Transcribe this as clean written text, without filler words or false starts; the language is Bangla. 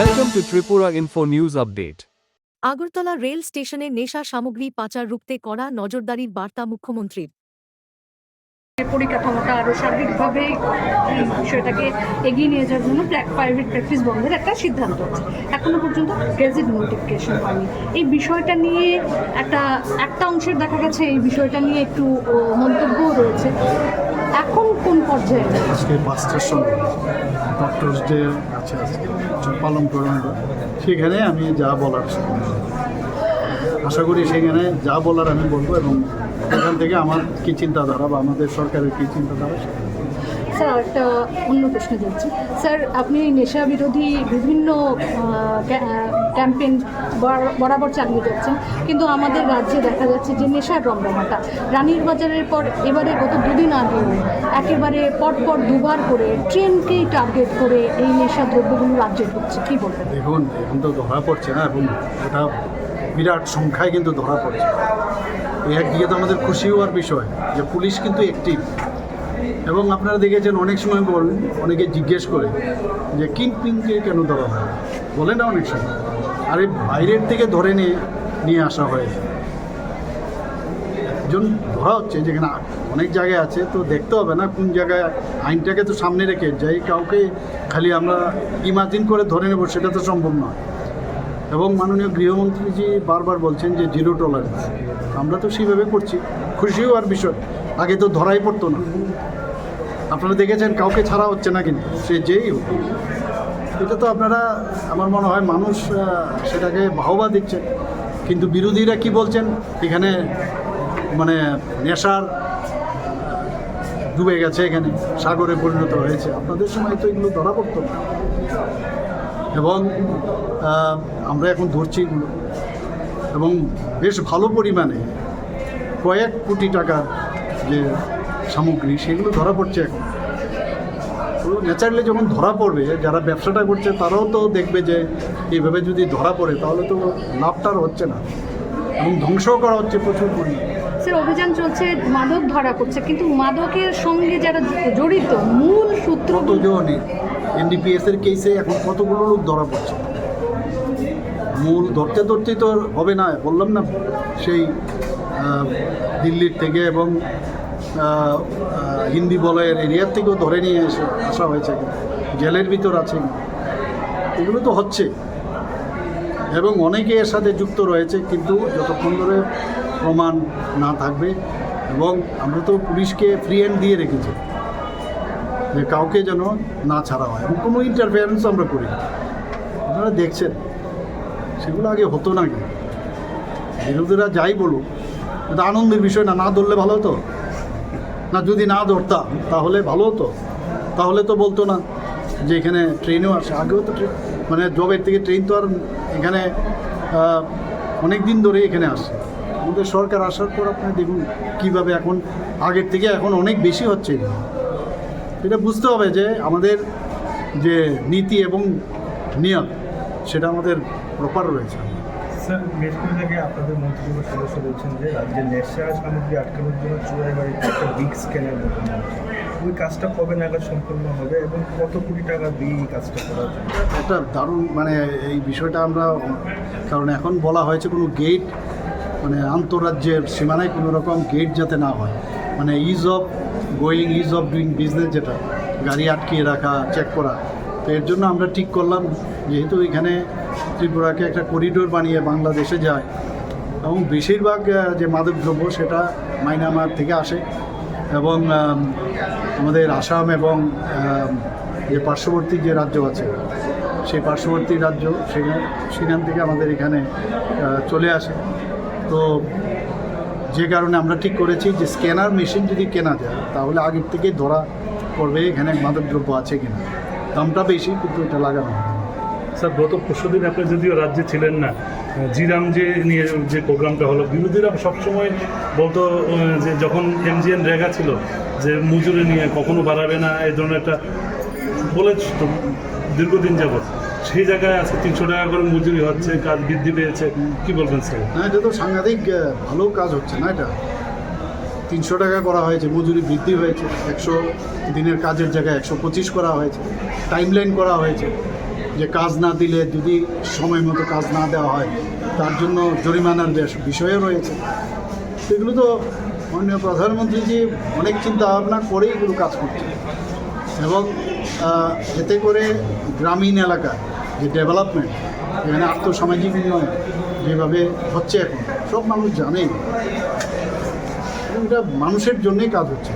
Welcome to Tripura Info News Update. Agartala rail স্টেশনে নেশা সামগ্রী পাচার রুখতে কড়া নজরদারির বার্তা মুখ্যমন্ত্রীর। পরিকাঠামোটা আরও সার্বিকভাবে এই বিষয়টাকে এগিয়ে নিয়ে যাওয়ার জন্য প্রাইভেট প্র্যাকটিস বন্ধের একটা সিদ্ধান্ত হচ্ছে। এখনো পর্যন্ত গেজেট নোটিফিকেশন হয়নি। এই বিষয়টা নিয়ে একটা অংশের দেখা গেছে এই বিষয়টা নিয়ে একটু মন্তব্যও রয়েছে। এখন কোন পর্যায়ে? আজকে 5টার সময় ডক্টরস ডে আছে, আজকে পালন করা হবে। সেখানে আমি যা বলার আশা করি সেখানে যা বলার আমি বলবো, এবং এখান থেকে আমার কী চিন্তাধারা বা আমাদের সরকারের কী চিন্তাধারা। স্যার, একটা অন্য প্রশ্ন যাচ্ছি। স্যার, আপনি নেশা বিরোধী বিভিন্ন ক্যাম্পেইন বরাবর চালিয়ে যাচ্ছেন, কিন্তু আমাদের রাজ্যে দেখা যাচ্ছে যে নেশার রমরমাটা রানীর বাজারের পর এবারে গত দুদিন আগে একেবারে পরপর দুবার করে ট্রেনকেই টার্গেট করে এই নেশা দ্রব্যগুলো রাজ্যে ঢুকছে। কী বলবেন? দেখুন, এখন তো ধরা পড়ছে না, এবং এটা বিরাট সংখ্যায় কিন্তু ধরা পড়ছে। একদিকে তো আমাদের খুশি হওয়ার বিষয় যে পুলিশ কিন্তু অ্যাক্টিভ, এবং আপনারা দেখেছেন অনেক সময় অনেকে জিজ্ঞেস করে যে কিংপিংকে কেন ধরা হয়, বলে না অনেক সময়, আরে বাইরের থেকে ধরে নিয়ে আসা হয়েছে। একজন ধরা হচ্ছে যেখানে অনেক জায়গায় আছে, তো দেখতে হবে না কোন জায়গায় আইনটাকে তো সামনে রেখে যাই কাউকে খালি আমরা ইমাজিন করে ধরে নেব, সেটা তো সম্ভব নয়। এবং মাননীয় গৃহমন্ত্রীজি বারবার বলছেন যে জিরো টলারেন্স, আমরা তো সেইভাবে করছি। খুশি হওয়ার বিষয়, আগে তো ধরাই পড়তো না। আপনারা দেখেছেন কাউকে ছাড়া হচ্ছে না, কিন্তু সে যেই হোক, এটা তো আপনারা, আমার মনে হয় মানুষ সেটাকে বাহবা দিচ্ছে। কিন্তু বিরোধীরা কি বলছেন, এখানে মানে নেশার ডুবে গেছে, এখানে সাগরে পরিণত হয়েছে। আপনাদের সময় তো এগুলো ধরা পড়তো না, এবং আমরা এখন ধরছি এগুলো, এবং বেশ ভালো পরিমাণে কয়েক কোটি টাকার যে সামগ্রী সেগুলো ধরা পড়ছে এখন। তো ন্যাচারালি যখন ধরা পড়বে, যারা ব্যবসাটা করছে তারাও তো দেখবে যে এইভাবে যদি ধরা পড়ে তাহলে তো লাভটার হচ্ছে না, এবং ধ্বংসও করা হচ্ছে প্রচুর পরিমাণে। স্যার, অভিযান চলছে, মাদক ধরা পড়ছে, কিন্তু মাদকের সঙ্গে যারা জড়িত মূল সূত্র কতজনই এনডিপিএসের কেসে এখন কতগুলো লোক ধরা পড়ছে। মূল ধরতেই তো হবে না, বললাম না, সেই দিল্লির থেকে এবং হিন্দি বলয়ের এরিয়ার থেকেও ধরে নিয়ে আসা হয়েছে, জেলের ভিতর আছে। এগুলো তো হচ্ছে, এবং অনেকে এর সাথে যুক্ত রয়েছে, কিন্তু যতক্ষণ ধরে প্রমাণ না থাকবে, এবং আমরা তো পুলিশকে ফ্রি হ্যান্ড দিয়ে রেখেছি যে কাউকে যেন না ছাড়া হয়, এবং কোনো ইন্টারফেয়ারেন্সও আমরা করি না। আপনারা দেখছেন সেগুলো আগে হতো না। কি বিরোধীরা যাই বলুক, এটা আনন্দের বিষয় না। না ধরলে ভালো হতো না, যদি না ধরতাম তাহলে ভালো হতো, তাহলে তো বলতো না যে এখানে ট্রেনও আসে। আগেও তো মানে জবের থেকে ট্রেন তো আর এখানে অনেক দিন ধরে এখানে আসে। আমাদের সরকার আসার পর আপনি দেখুন কীভাবে এখন আগের থেকে এখন অনেক বেশি হচ্ছে। এটা বুঝতে হবে যে আমাদের যে নীতি এবং নিয়ম সেটা আমাদের প্রপার রয়েছে। স্যার, বেশ কিছু জায়গায় আপনাদের মন্ত্রিসভার সদস্য বলছেন যে রাজ্যের নেশা সামগ্রী আটকানোর জন্য চুড়াইবাড়িতে একটা বিগ স্ক্যানার বোঝানো হচ্ছে। ওই কাজটা কবে নাগাদ সম্পূর্ণ হবে এবং কত কোটি টাকা দিয়ে এই কাজটা করা যায়? একটা দারুণ মানে এই বিষয়টা আমরা, কারণ এখন বলা হয়েছে কোনো গেট, মানে আন্তঃরাজ্যের সীমানায় কোনো রকম গেট যাতে না হয়, মানে is of going, is of doing business, যেটা গাড়ি আটকিয়ে রাখা, চেক করা। তো এর জন্য আমরা ঠিক করলাম, যেহেতু এখানে ত্রিপুরাকে একটা করিডোর বানিয়ে বাংলাদেশে যায়, এবং বেশিরভাগ যে মাদকদ্রব্য সেটা মায়ানমার থেকে আসে, এবং আমাদের আসাম এবং যে পার্শ্ববর্তী যে রাজ্য আছে সেই পার্শ্ববর্তী রাজ্য সেখান থেকে আমাদের এখানে চলে আসে। তো যে কারণে আমরা ঠিক করেছি যে স্ক্যানার মেশিন যদি কেনা যায় তাহলে আগের থেকে ধরা পড়বে এখানে মাদকদ্রব্য আছে কিনা। দামটা বেশি, কিন্তু এটা লাগানো হবে। স্যার, গত পরশুদিন আপনি যদিও রাজ্যে ছিলেন না, জিরাম নিয়ে যে প্রোগ্রামটা হলো, বিরোধীরা সবসময় বলতো যে যখন এমজিএন রেগা ছিল যে মজুরি নিয়ে কখনো বাড়াবে না, এই ধরনের একটা বলেছে তো দীর্ঘদিন যাবৎ। সেই জায়গায় আছে 300 টাকা করে মজুরি হচ্ছে, কাজ বৃদ্ধি পেয়েছে, কি বলবেন স্যার? না, এটা তো সাংঘাতিক ভালো কাজ হচ্ছে না। এটা 300 টাকা করা হয়েছে, মজুরি বৃদ্ধি হয়েছে, 100 দিনের কাজের জায়গায় 125 করা হয়েছে, টাইমলাইন করা হয়েছে। যে কাজ না দিলে যদি সময় মতো কাজ না দেওয়া হয় তার জন্য জরিমানার বিষয়ও রয়েছে। তো এগুলো তো মাননীয় প্রধানমন্ত্রী যে অনেক চিন্তা ভাবনা করে এগুলো কাজ করছে এবং এতে করে গ্রামীণ এলাকা যে ডেভেলপমেন্ট, এখানে আর্থসামাজিক উন্নয়ন যেভাবে হচ্ছে এখন সব মানুষ জানেই, এটা মানুষের জন্যই কাজ হচ্ছে।